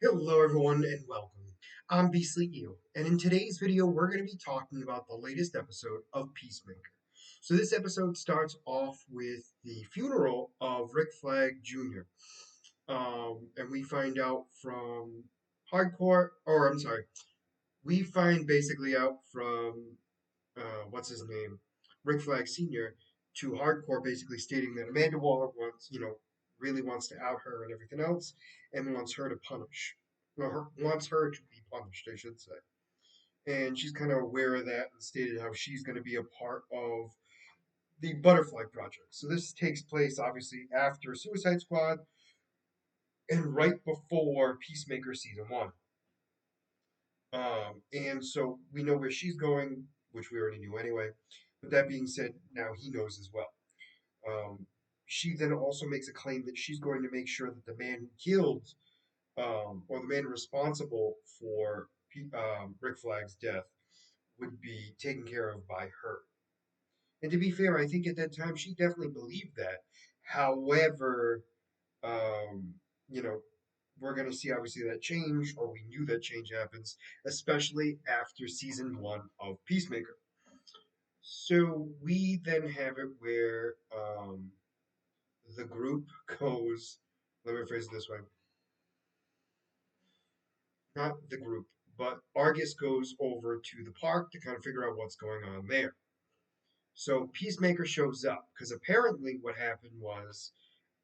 Hello everyone and welcome. I'm Beastly Eel, and in today's video we're going to be talking about the latest episode of Peacemaker. So this episode starts off with the funeral of Rick Flag Jr. And we find out from we find basically out from, what's his name, Rick Flag Sr. to Hardcore basically stating that Amanda Waller really wants to out her and everything else, and wants her to punish. Well, wants her to be punished, I should say. And she's kind of aware of that and stated how she's going to be a part of the Butterfly Project. So this takes place obviously after Suicide Squad and right before Peacemaker season one. And so we know where she's going, which we already knew anyway. But that being said, now he knows as well. Um, she then also makes a claim that she's going to make sure that the man who killed, or the man responsible for Rick Flag's death, would be taken care of by her. And to be fair, I think at that time she definitely believed that. However, um, you know, we're going to see obviously that change, or we knew that change happens, especially after season one of Peacemaker. So we then have it where the group goes, let me phrase it this way, not the group, but Argus goes over to the park to kind of figure out what's going on there. So Peacemaker shows up because apparently what happened was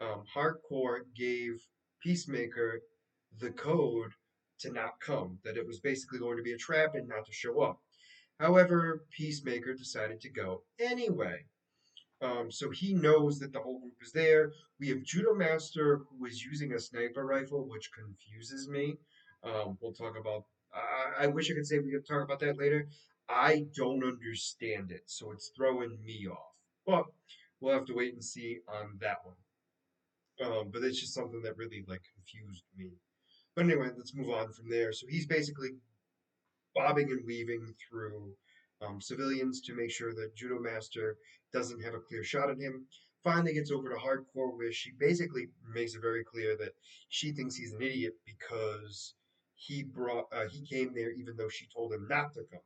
Hardcore gave Peacemaker the code to not come, that it was basically going to be a trap and not to show up. However, Peacemaker decided to go anyway. So he knows that the whole group is there. We have Judo Master who is using a sniper rifle, which confuses me. We'll talk about. I wish I could say we could talk about that later. I don't understand it, so it's throwing me off. But we'll have to wait and see on that one. But it's just something that really like confused me. But anyway, let's move on from there. So he's basically bobbing and weaving through civilians to make sure that Judo Master doesn't have a clear shot at him. Finally gets over to Hardcore, where she basically makes it very clear that she thinks he's an idiot because he came there even though she told him not to come.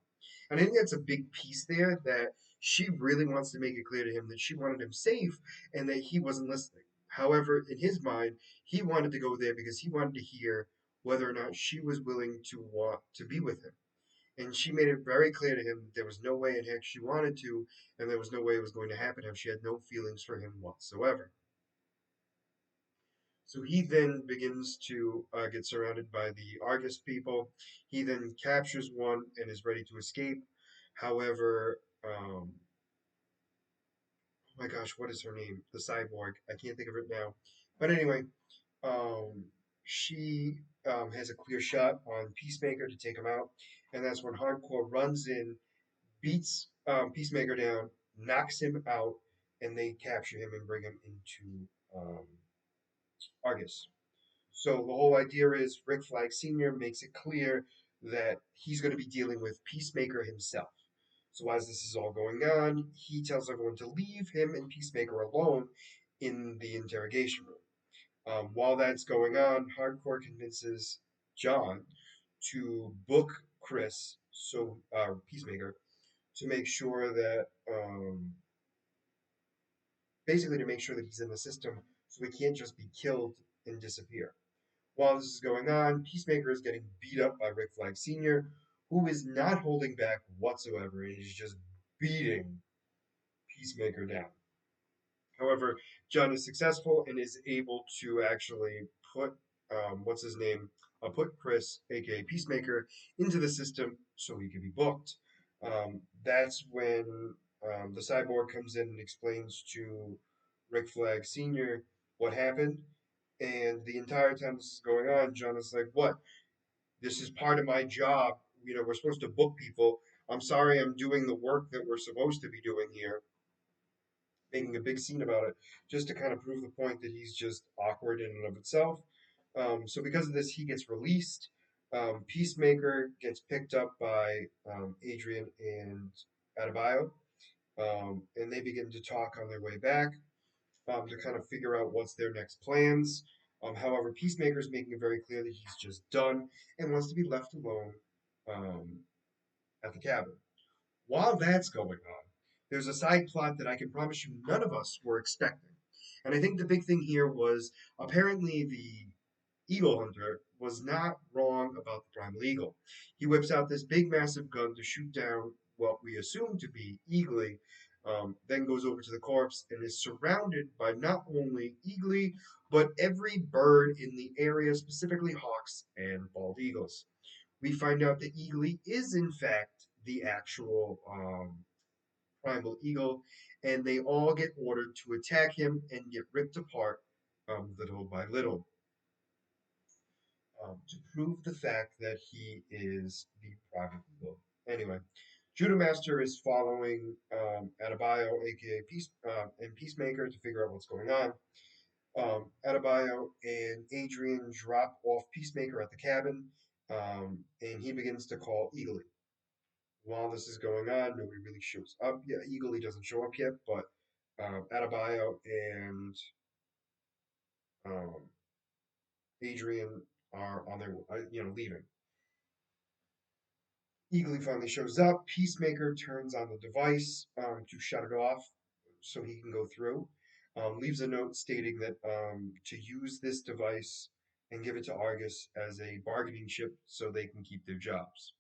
And I think that's a big piece there, that she really wants to make it clear to him that she wanted him safe and that he wasn't listening. However, in his mind, he wanted to go there because he wanted to hear whether or not she was willing to want to be with him. And she made it very clear to him that there was no way in heck she wanted to, and there was no way it was going to happen if she had no feelings for him whatsoever. So he then begins to get surrounded by the Argus people. He then captures one and is ready to escape. However, oh my gosh, what is her name? The cyborg. I can't think of it now. But anyway, um, she has a clear shot on Peacemaker to take him out. And that's when Hardcore runs in, beats Peacemaker down, knocks him out, and they capture him and bring him into Argus. So the whole idea is Rick Flag Sr. makes it clear that he's going to be dealing with Peacemaker himself. So as this is all going on, he tells everyone to leave him and Peacemaker alone in the interrogation room. While that's going on, Hardcore convinces John to book Chris, so Peacemaker, to make sure that basically to make sure that he's in the system so he can't just be killed and disappear. While this is going on, Peacemaker is getting beat up by Rick Flag Sr., who is not holding back whatsoever and is just beating Peacemaker down. However, John is successful and is able to actually put what's his name, put Chris, aka Peacemaker, into the system so he can be booked. That's when the cyborg comes in and explains to Rick Flag Sr. what happened. And the entire time this is going on, John is like, "What? This is part of my job. We're supposed to book people. I'm sorry I'm doing the work that we're supposed to be doing here," making a big scene about it, just to kind of prove the point that he's just awkward in and of itself. So because of this, he gets released. Peacemaker gets picked up by Adrian and Adebayo, and they begin to talk on their way back to kind of figure out what's their next plans. However, Peacemaker is making it very clear that he's just done and wants to be left alone um, at the cabin. While that's going on, there's a side plot that I can promise you none of us were expecting. And I think the big thing here was apparently the eagle hunter was not wrong about the primal eagle. He whips out this big, massive gun to shoot down what we assume to be Eagly, then goes over to the corpse and is surrounded by not only Eagly, but every bird in the area, specifically hawks and bald eagles. We find out that Eagly is, in fact, the actual primal eagle, and they all get ordered to attack him and get ripped apart little by little to prove the fact that he is the private eagle. Anyway, Judo Master is following Adebayo, aka and Peacemaker, to figure out what's going on. Adebayo and Adrian drop off Peacemaker at the cabin, and he begins to call Eagly. While this is going on, nobody really shows up yet. Eagly doesn't show up yet, but Adebayo and um, Adrian are on their, leaving. Eagly finally shows up. Peacemaker turns on the device to shut it off so he can go through. Leaves a note stating that to use this device and give it to Argus as a bargaining chip so they can keep their jobs.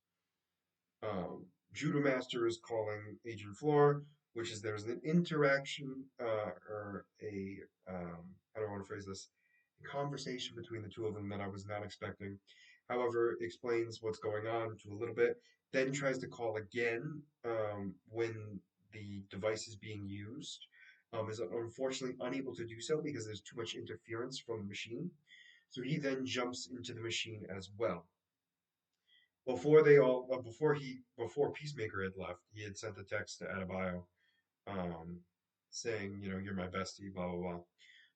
Judo Master is calling Agent Floor, which is there's an interaction or a how do I want to phrase this? A conversation between the two of them that I was not expecting. However, explains what's going on to a little bit, then tries to call again when the device is being used. Is unfortunately unable to do so because there's too much interference from the machine. So he then jumps into the machine as well. Before Peacemaker had left, he had sent a text to Adebayo, um, saying, you're my bestie, blah blah blah.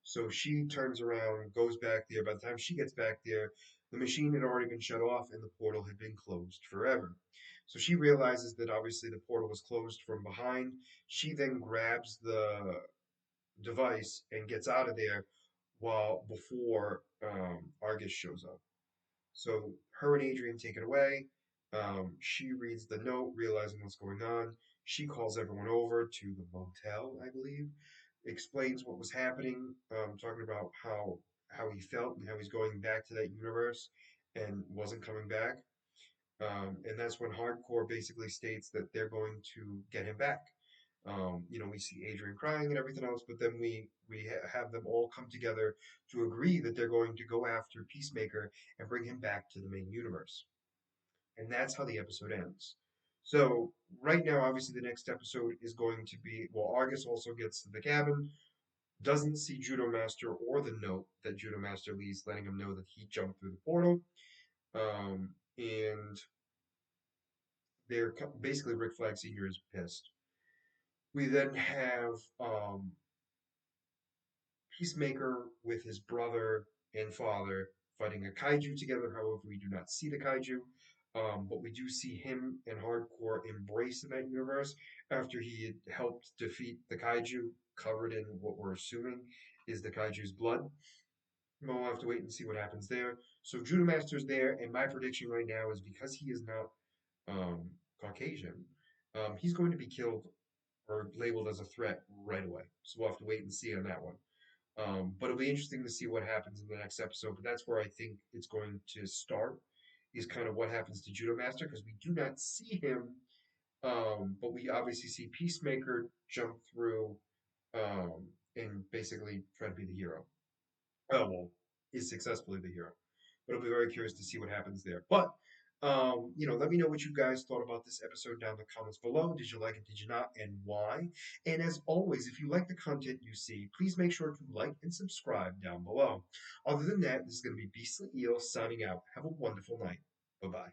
So she turns around, goes back there. By the time she gets back there, the machine had already been shut off and the portal had been closed forever. So she realizes that obviously the portal was closed from behind. She then grabs the device and gets out of there while before Argus shows up. So her and Adrian take it away. She reads the note, realizing what's going on. She calls everyone over to the motel, I believe, explains what was happening, talking about how he felt and how he's going back to that universe and wasn't coming back. And that's when Hardcore basically states that they're going to get him back. We see Adrian crying and everything else, but then we have them all come together to agree that they're going to go after Peacemaker and bring him back to the main universe. And that's how the episode ends. So right now, obviously, the next episode is going to be Argus also gets to the cabin, doesn't see Judo Master or the note that Judo Master leaves, letting him know that he jumped through the portal. And they're basically Rick Flag Sr. is pissed. We then have Peacemaker with his brother and father fighting a kaiju together. However, we do not see the kaiju, but we do see him and Hardcore embrace in that universe after he had helped defeat the kaiju, covered in what we're assuming is the kaiju's blood. We'll have to wait and see what happens there. So Judo Master's there, and my prediction right now is because he is not Caucasian, he's going to be killed or labeled as a threat right away. So we'll have to wait and see on that one. But it'll be interesting to see what happens in the next episode. But that's where I think it's going to start, is kind of what happens to Judo Master, because we do not see him, but we obviously see Peacemaker jump through and basically try to be the hero. Oh, well, is successfully the hero. But I'll be very curious to see what happens there. But let me know what you guys thought about this episode down in the comments below. Did you like it? Did you not? And why? And as always, if you like the content you see, please make sure to like and subscribe down below. Other than that, this is going to be Beastly Eel signing out. Have a wonderful night. Bye bye.